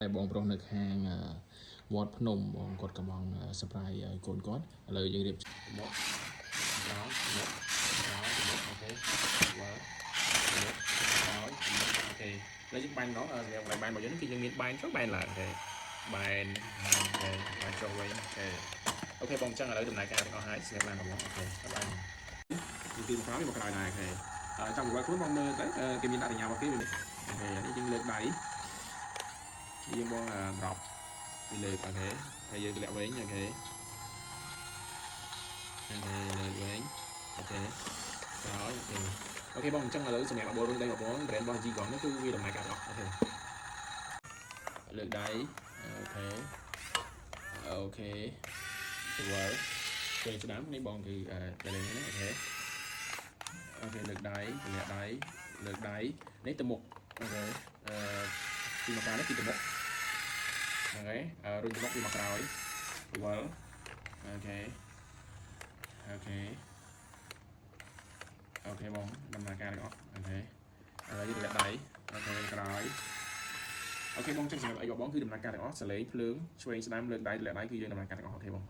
តែបងប្រុសនៅខាងវត្តភ្នំបងគាត់កំងសប្រាយឲ្យកូនគាត់ឥឡូវយើងរៀបមកដល់មកអូខេវ៉ាដល់អូខេឥឡូវយើងបាញ់ដល់សម្រាប់បាយរបស់យើងគឺយើងមានបាយចុះបាយឡើងទេបាយបាយចុះវិញអូខេបងអញ្ចឹងឥឡូវដំណើរការទាំងអស់ហើយសម្រាប់បានបងអូខេបាយយើងទីមកក្រោយមកក្រោយដែរអូខេចង់វាខ្លួនបងមើលទៅគេមានអនុញ្ញាតរបស់គេវិញអូខេនេះយើងលើកដៃយើងបង drop ពីលើអូខេហើយយើងលាក់វិញអូខេលើវិញអូខេក្រោយអូខេបងអញ្ចឹងឥឡូវសម្រាប់បបោរុយដៃបបោ brand របស់ G កងនេះគឺវាដំណើរការទាំងអស់អូខេលើកដៃអូខេស្វល់ពេលស្ដាំនេះបងគឺតែលេងនេះអូខេលើកដៃលាក់ដៃលើកដៃនេះទៅមុខអូខេពីមកក្រោយនេះពីទៅមុខអូខេរុញទៅមុខពីមកក្រោយវល់អូខេបងដំណើរការទាំងអស់អូខេឥឡូវយើងលាក់ដៃអូខេក្រោយអូខេបងចឹងសម្រាប់អីបងគឺដំណើរការទាំងអស់សលេងភ្លើងឆ្វេងស្ដាំលើកដៃលាក់ដៃគឺយើងដំណើរការទាំងអស់អូខេបង